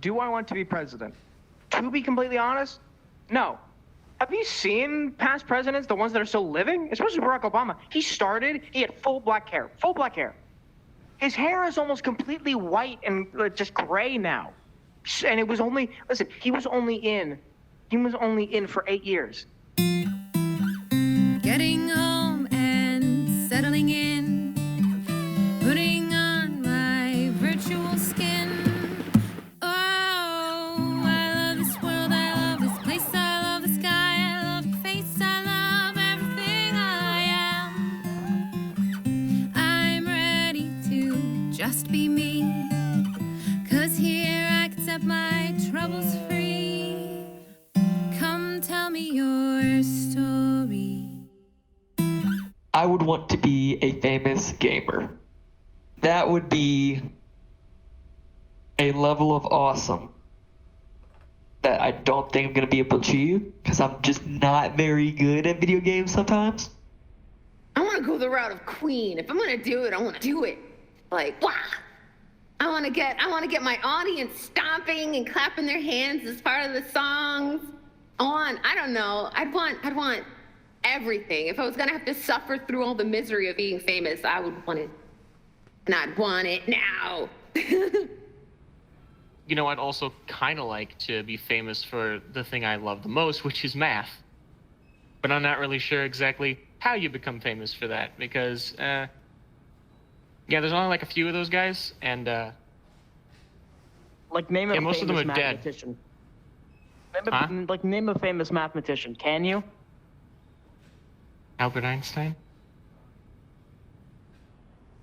do I want to be president? To be completely honest, no. Have you seen past presidents, the ones that are still living? Especially Barack Obama. He had full black hair. His hair is almost completely white and just gray now. And it was only, listen, he was only in for 8 years. Getting home and settling in, putting on my virtual skin. Oh, I love this world, I love this place, I love the sky, I love your face, I love everything I am. I'm ready to just be me, 'cause here I can set my troubles free. Come tell me your story. I would want to be a famous gamer. That would be a level of awesome that I don't think I'm going to be able to achieve because I'm just not very good at video games sometimes. I want to go the route of Queen. If I'm going to do it, I want to do it. Like, wah! I want to get my audience stomping and clapping their hands as part of the songs. I don't know. I'd want everything. If I was gonna have to suffer through all the misery of being famous, I would want it. And I'd want it now. You know, I'd also kind of like to be famous for the thing I love the most, which is math. But I'm not really sure exactly how you become famous for that, because, yeah, there's only like a few of those guys, and, name a most of them famous are dead. mathematician. Huh? Name a famous mathematician. Can you? Albert Einstein?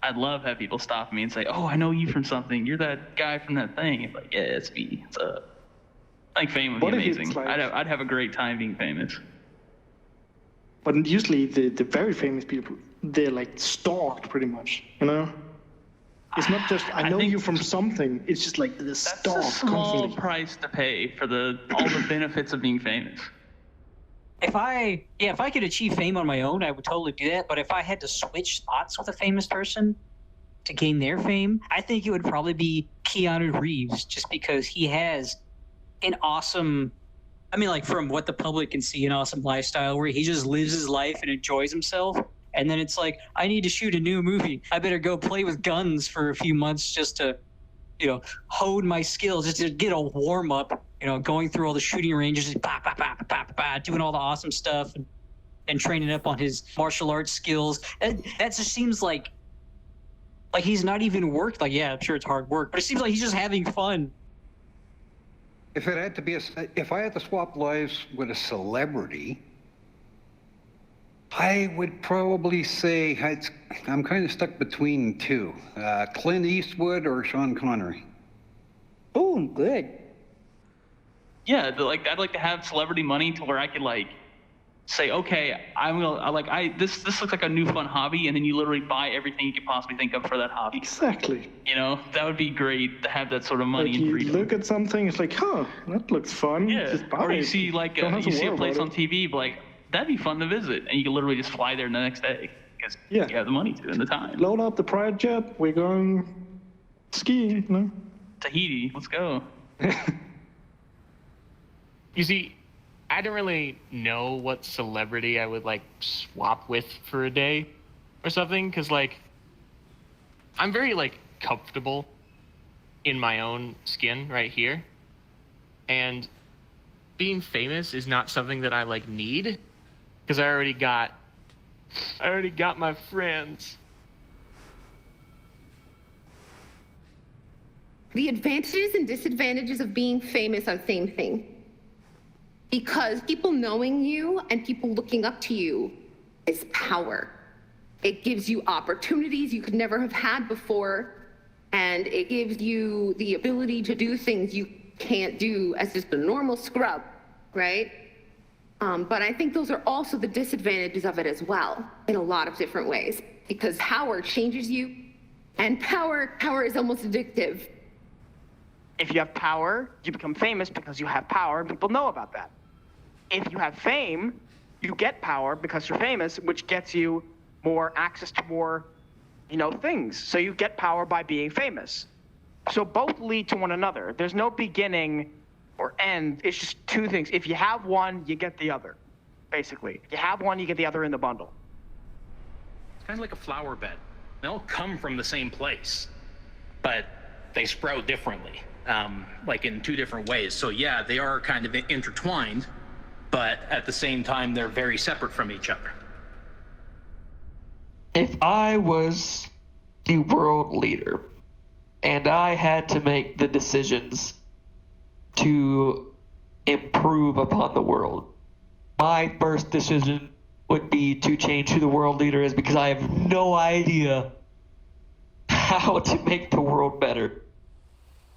I'd love to have people stop me and say, "Oh, I know you from something. You're that guy from that thing." It's like, yeah, it's me. It's I think fame would be amazing. Like... I'd have a great time being famous. But usually the very famous people, they're like stalked pretty much, you know? It's not just, I know you from something. It's just like the stalk That's a small constantly. price to pay for all the benefits of being famous. If I could achieve fame on my own, I would totally do that. But if I had to switch spots with a famous person to gain their fame, I think it would probably be Keanu Reeves, just because he has an awesome, from what the public can see, an awesome lifestyle where he just lives his life and enjoys himself. And then it's like, I need to shoot a new movie. I better go play with guns for a few months just to, hone my skills, just to get a warm up. Going through all the shooting ranges, just doing all the awesome stuff and training up on his martial arts skills. And that just seems like he's not even worked. Like, yeah, I'm sure it's hard work, but it seems like he's just having fun. If I had to swap lives with a celebrity, I would probably say I'm kind of stuck between two, Clint Eastwood or Sean Connery. Boom, good. Yeah, I'd like to have celebrity money to where I could say, okay, this looks like a new fun hobby, and then you literally buy everything you could possibly think of for that hobby. Exactly. That would be great to have that sort of money like and you freedom. look at something, it's like, that looks fun. Yeah. Just buy Or you it. see you see a place on TV, that'd be fun to visit, and you can literally just fly there the next day because you have the money to and the time. Load up the private jet. We're going skiing. Tahiti, let's go. You see, I don't really know what celebrity I would swap with for a day or something, because I'm very comfortable in my own skin right here, and being famous is not something that I need, because I already got my friends. The advantages and disadvantages of being famous are the same thing. Because people knowing you and people looking up to you is power. It gives you opportunities you could never have had before, and it gives you the ability to do things you can't do as just a normal scrub, right? But I think those are also the disadvantages of it as well, in a lot of different ways, because power changes you, and power is almost addictive. If you have power, you become famous because you have power, and people know about that. If you have fame, you get power because you're famous, which gets you more access to more, things. So you get power by being famous. So both lead to one another. There's no beginning or end. It's just two things. If you have one, you get the other, basically. If you have one, you get the other in the bundle. It's kind of like a flower bed. They all come from the same place, but they sprout differently, like in two different ways. So yeah, they are kind of intertwined, but at the same time, they're very separate from each other. If I was the world leader and I had to make the decisions to improve upon the world, my first decision would be to change who the world leader is, because I have no idea how to make the world better.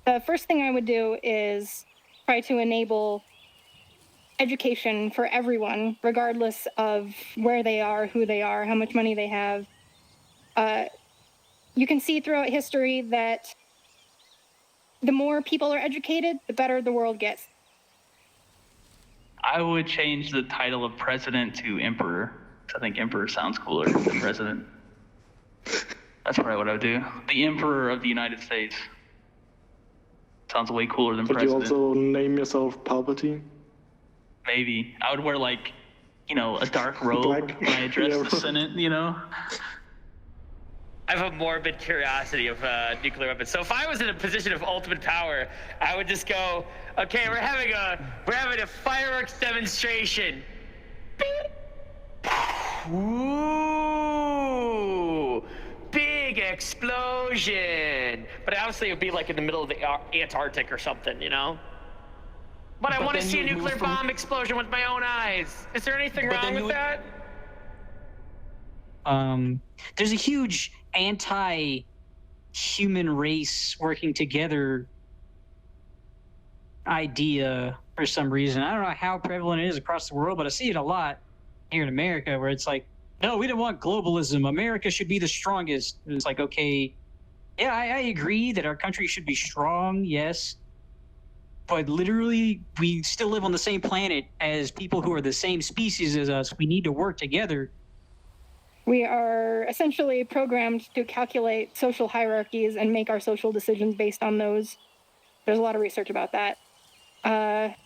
The first thing I would do is try to enable education for everyone, regardless of where they are, who they are, how much money they have. You can see throughout history that the more people are educated, the better the world gets. I would change the title of president to emperor. I think emperor sounds cooler than president. That's probably what I would do. The emperor of the United States. Sounds way cooler than Would president. you also name yourself Palpatine? Maybe. I would wear like, a dark robe Black. when I address Yeah. the Senate, I have a morbid curiosity of nuclear weapons. So if I was in a position of ultimate power, I would just go, okay, we're having a fireworks demonstration. Beep. Ooh, big explosion. But obviously it would be like in the middle of the Antarctic or something, But I want to then see a you would nuclear move from- bomb explosion with my own eyes. Is there anything But wrong then you with would- that? There's a huge anti-human race working together idea for some reason. I don't know how prevalent it is across the world, but I see it a lot here in America, where it's like, no, we don't want globalism. America should be the strongest. And it's like, okay, yeah, I agree that our country should be strong, yes. But literally, we still live on the same planet as people who are the same species as us. We need to work together. We are essentially programmed to calculate social hierarchies and make our social decisions based on those. There's a lot of research about that. But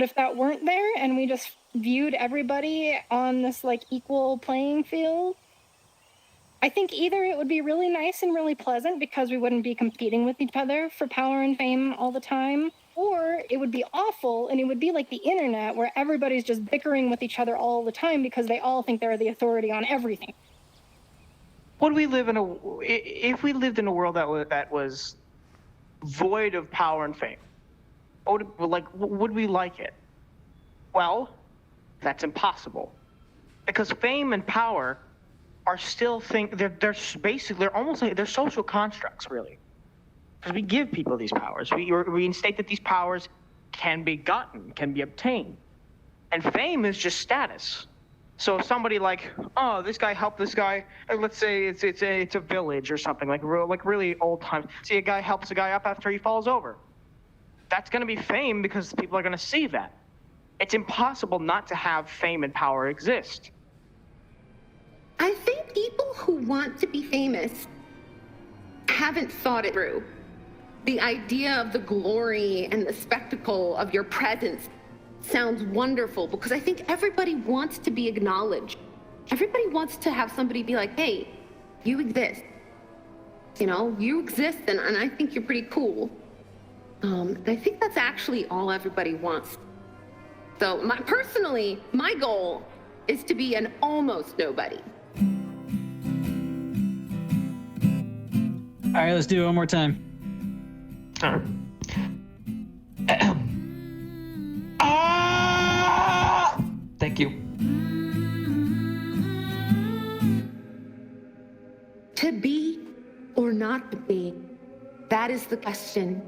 if that weren't there and we just viewed everybody on this equal playing field, I think either it would be really nice and really pleasant because we wouldn't be competing with each other for power and fame all the time, or it would be awful and it would be like the internet where everybody's just bickering with each other all the time because they all think they're the authority on everything. If we lived in a world that was void of power and fame, would we like it? Well, that's impossible, because fame and power are still they're social constructs, really, because we give people these powers. We instate that these powers can be gotten, can be obtained, and fame is just status. So if somebody this guy helped this guy, let's say it's a village or something, like really old times. See, a guy helps a guy up after he falls over. That's going to be fame because people are going to see that. It's impossible not to have fame and power exist. I think people who want to be famous haven't thought it through. The idea of the glory and the spectacle of your presence sounds wonderful because I think everybody wants to be acknowledged. Everybody wants to have somebody be like, hey, you exist. You exist and I think you're pretty cool. I think that's actually all everybody wants. So personally, my goal is to be an almost nobody. All right, let's do it one more time. All right. Thank you. To be or not to be, that is the question.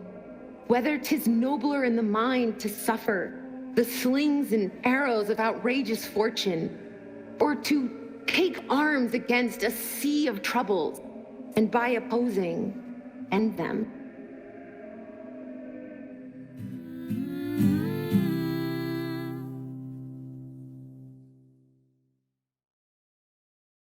Whether 'tis nobler in the mind to suffer the slings and arrows of outrageous fortune, or to take arms against a sea of troubles, and by opposing, end them.